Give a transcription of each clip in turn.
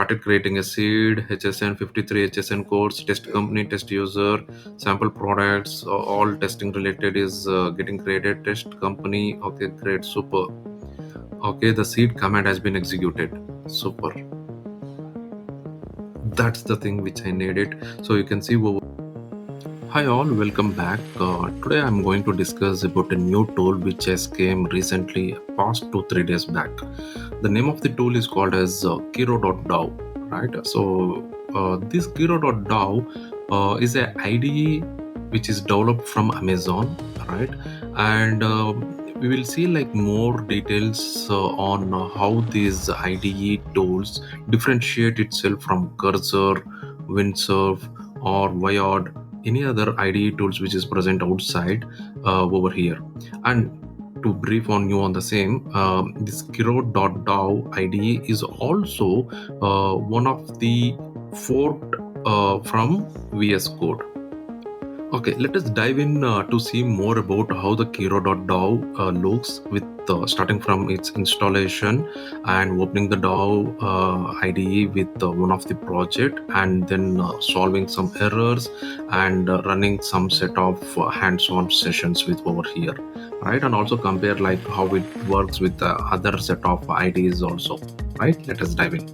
Started creating a seed, HSN 53, HSN codes, test company, test user, sample products, all testing related is getting created. Test company, okay, great, super. Okay, the seed command has been executed. Super. That's the thing which I needed. So you can see. Hi all, welcome back. Today I'm going to discuss about a new tool which has came recently, past 2-3 days back. The name of the tool is called as Kiro.dev, right? So this Kiro.dev is a IDE which is developed from Amazon, right? And we will see like more details on how these IDE tools differentiate itself from Cursor, Windsurf, or Wired, any other IDE tools which is present outside over here. And to brief on you on the same, this Kiro.dev IDE is also one of the forked from VS Code. Okay, let us dive in to see more about how the Kiro.dev looks with starting from its installation and opening the DAO IDE with one of the project, and then solving some errors and running some set of hands-on sessions with over here, right? And also compare like how it works with the other set of IDEs also, right? Let us dive in.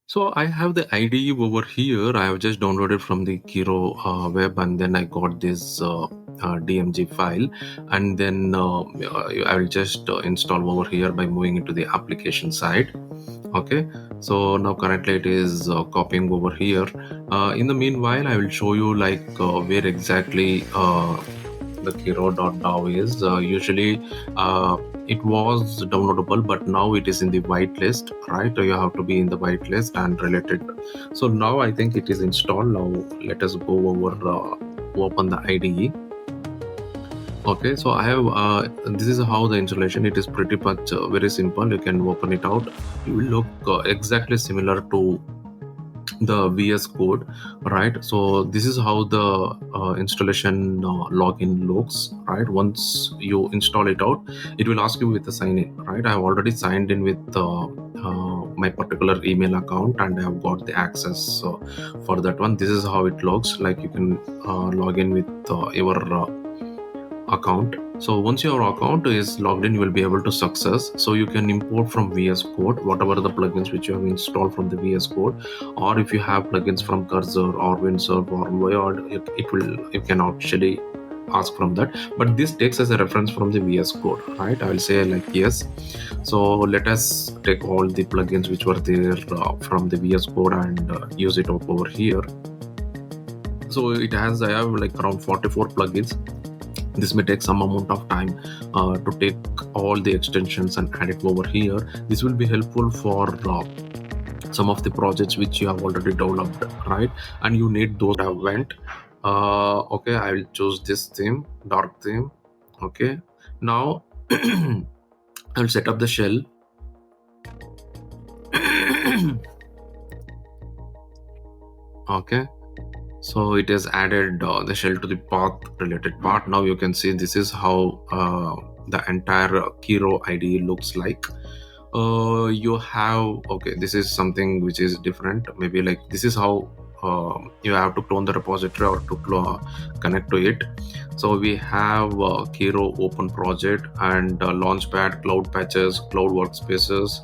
So I have the IDE over here. I have just downloaded from the Kiro web, and then I got this DMG file, and then I will just install over here by moving into the application side. Okay, so now currently it is copying over here. In the meanwhile, I will show you like where exactly the Kiro.dev is. Usually it was downloadable, but now it is in the whitelist, right? You have to be in the whitelist and related. So now I think it is installed. Now let us go over, open the IDE. Okay, so I have this is how the installation. It is pretty much very simple. You can open it out. It will look exactly similar to the VS Code, right? So this is how the installation login looks, right? Once you install it out, it will ask you with the sign in, right? I have already signed in with my particular email account, and I have got the access for that one. This is how it looks like. You can log in with your account. So once your account is logged in, you will be able to success. So you can import from VS Code whatever the plugins which you have installed from the VS Code, or if you have plugins from Cursor or Windsurf or Wired, it will, you can actually ask from that. But this takes as a reference from the VS Code, right? I will say like yes. So let us take all the plugins which were there from the VS Code and use it over here. So it has, I have like around 44 plugins. This may take some amount of time to take all the extensions and add it over here. This will be helpful for some of the projects which you have already developed, right? And you need those that went. Okay, I will choose this theme, dark theme. Okay, now I will set up the shell. Okay, so it has added the shell to the path related part. Now you can see this is how the entire Kiro IDE looks like. You have, okay, this is something which is different. Maybe like this is how you have to clone the repository or to connect to it. So we have Kiro open project and launchpad, cloud patches, cloud workspaces.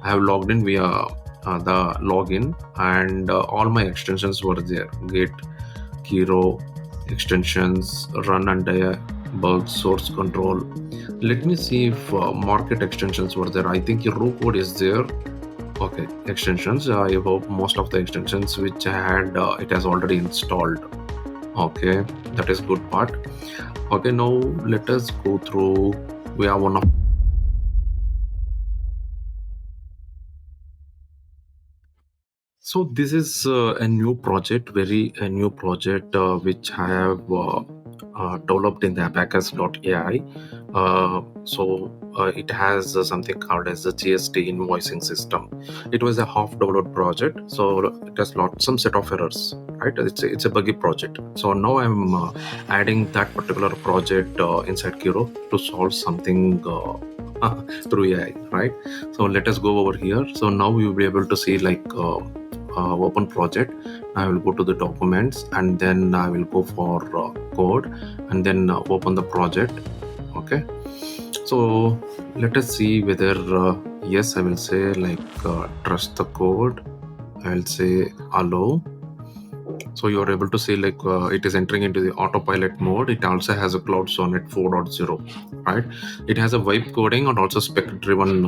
I have logged in via the login, and all my extensions were there. Git, Kiro, extensions, run and debug, source control. Let me see if market extensions were there. I think your row code is there. Okay, extensions. I hope most of the extensions which I had, it has already installed. Okay, that is good part. Okay, now let us go through. We have one of. So this is a new project, very a new project which I have developed in the abacus.ai. It has something called as the GST invoicing system. It was a half developed project, so it has some set of errors, right? It's a buggy project. So now I'm adding that particular project inside Kiro to solve something through AI, right? So let us go over here. So now you'll be able to see like open project. I will go to the documents and then I will go for code and then open the project. Okay, so let us see whether yes, I will say like trust the code. I will say allow. So you are able to see like it is entering into the autopilot mode. It also has a Cloud Sonnet 4.0, right? It has a vibe coding and also spec driven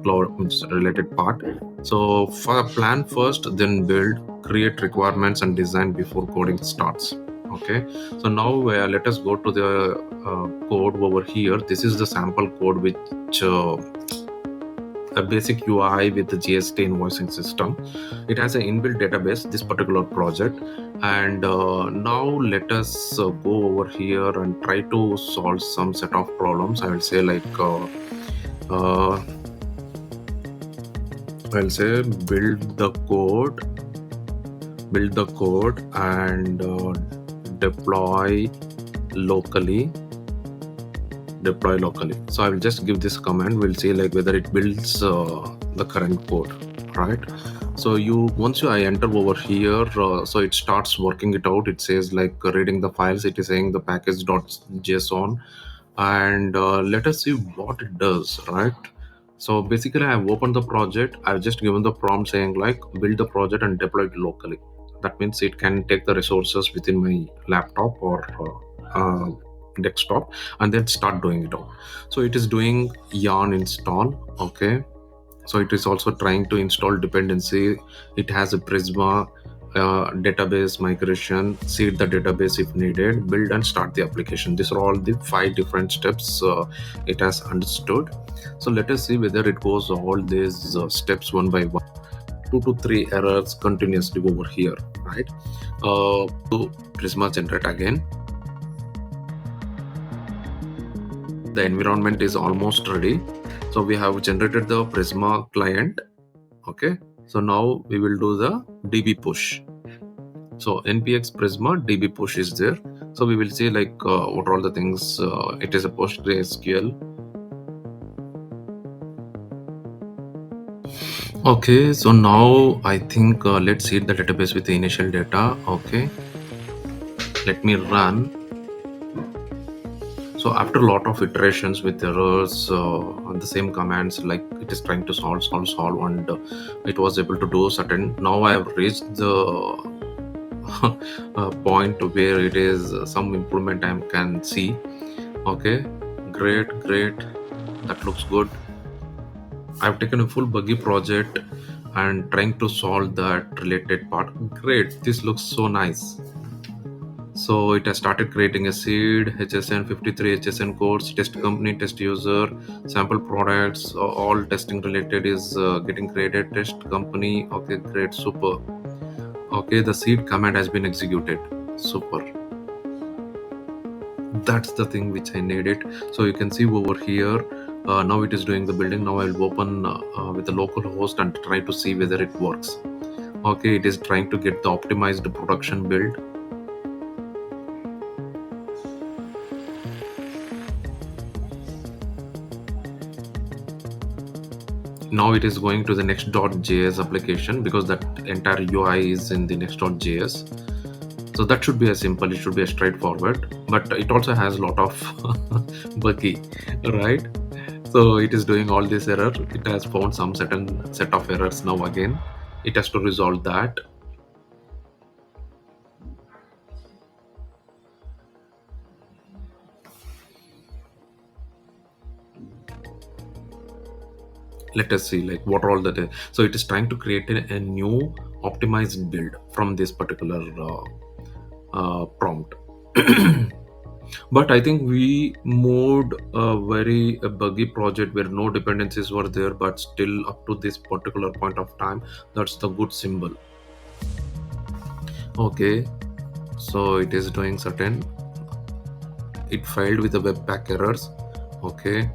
cloud related part. So for plan first, then build, create requirements and design before coding starts. Okay, so now let us go to the code over here. This is the sample code which a basic UI with the GST invoicing system. It has an inbuilt database, this particular project. And now let us go over here and try to solve some set of problems. I will say like, I'll say build the code and deploy locally. So I will just give this command. We'll see like whether it builds the current code, right? So once I enter over here, so it starts working it out. It says like reading the files. It is saying the package.json, and let us see what it does, right? So basically I have opened the project. I've just given the prompt saying like build the project and deploy it locally. That means it can take the resources within my laptop or desktop and then start doing it out. So it is doing yarn install. Okay, so it is also trying to install dependency. It has a Prisma database migration, seed the database if needed, build and start the application. These are all the 5 different steps it has understood. So let us see whether it goes all these steps one by one. 2 to 3 errors continuously over here, right? To Prisma generate again. The environment is almost ready. So we have generated the Prisma client. Okay, so now we will do the DB push. So npx Prisma DB push is there. So we will see like what are all the things. It is a PostgreSQL. Okay, so now I think let's seed the database with the initial data. Okay, let me run. So after a lot of iterations with errors on the same commands, like it is trying to solve, and it was able to do certain. Now I have reached the point where it is some improvement I can see. Okay, great. That looks good. I've taken a full buggy project and trying to solve that related part. Great, this looks so nice. So it has started creating a seed, HSN 53 HSN codes, test company, test user, sample products, all testing related is getting created, test company. Okay, great, super. Okay, the seed command has been executed. Super. That's the thing which I needed. So you can see over here, now it is doing the building. Now I'll open with the local host and try to see whether it works. Okay, it is trying to get the optimized production build. Now it is going to the next.js application because that entire UI is in the next.js. So that should be a simple, it should be a straightforward, but it also has a lot of buggy, right? So it is doing all this error. It has found some certain set of errors. Now again, it has to resolve that. Let us see like what are all the. So it is trying to create a new optimized build from this particular prompt. But I think we moved a very buggy project where no dependencies were there, but still up to this particular point of time, that's the good symbol. Okay, so it is doing certain. it failed with the webpack errors. Okay.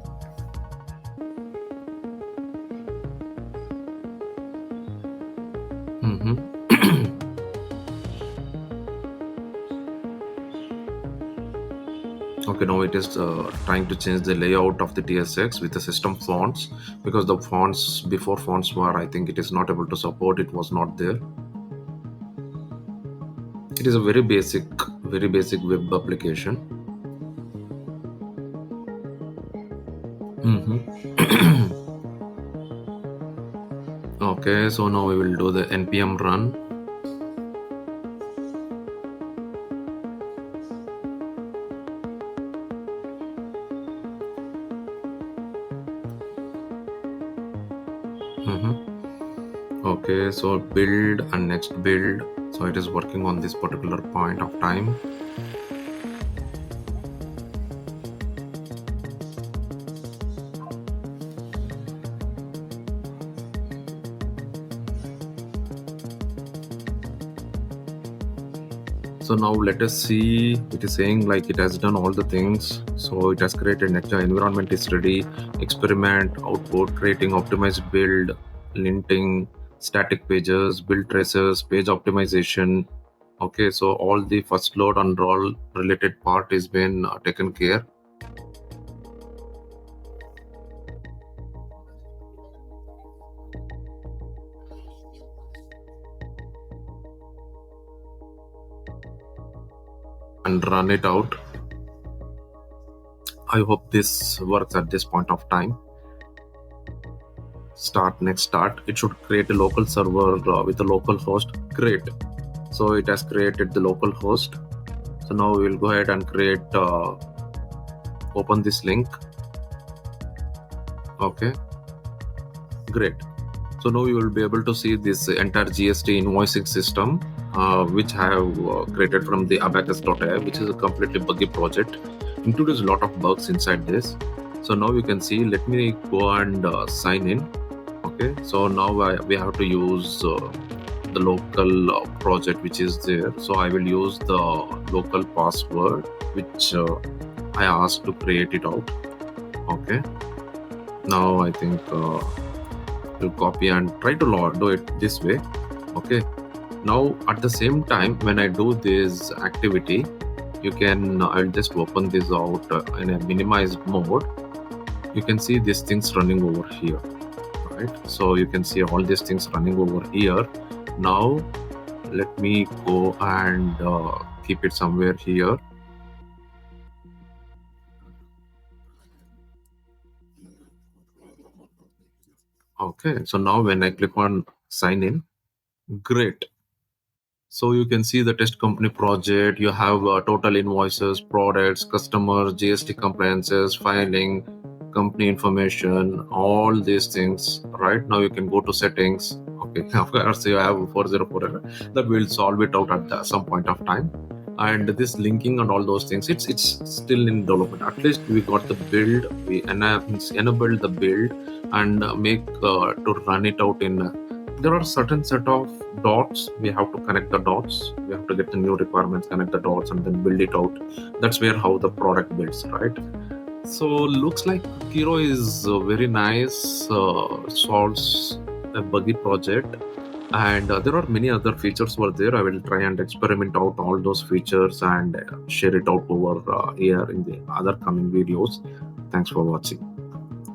Okay, now it is trying to change the layout of the TSX with the system fonts, because the fonts before fonts were, I think it is not able to support, it was not there. It is a very basic web application. Okay, so now we will do the npm run. Okay, so build and next build. So it is working on this particular point of time. So now let us see, it is saying like it has done all the things. So it has created next environment is ready, experiment, output, creating optimized build, linting, static pages, build traces, page optimization. Okay, so all the first load and roll related part is been taken care. And run it out. I hope this works at this point of time. Next start. It should create a local server with a local host. Great. So it has created the local host. So now we will go ahead and create, open this link. Okay. Great. So now you will be able to see this entire GST invoicing system, which I have created from the Abacus.dev, which is a completely buggy project. Introduce a lot of bugs inside this. So now you can see, let me go and sign in. Okay, so now we have to use the local project which is there. So I will use the local password which I asked to create it out. Okay, now I think we'll copy and try to do it this way. Okay, now at the same time when I do this activity, you can I'll just open this out in a minimized mode. You can see these things running over here, right? So you can see all these things running over here. Now let me go and keep it somewhere here. Okay, so now when I click on sign in, great. So you can see the test company project. You have total invoices, products, customers, GST compliances, filing, company information, all these things. Right now you can go to settings. Okay, of course you have 404 error. That will solve it out at some point of time. And this linking and all those things, it's still in development. At least we got the build, we enabled the build and make to run it out in. There are certain set of dots. We have to connect the dots. We have to get the new requirements, connect the dots, and then build it out. That's where how the product builds, right? So looks like Kiro is very nice. Solves a buggy project, and there are many other features over there. I will try and experiment out all those features and share it out over here in the other coming videos. Thanks for watching.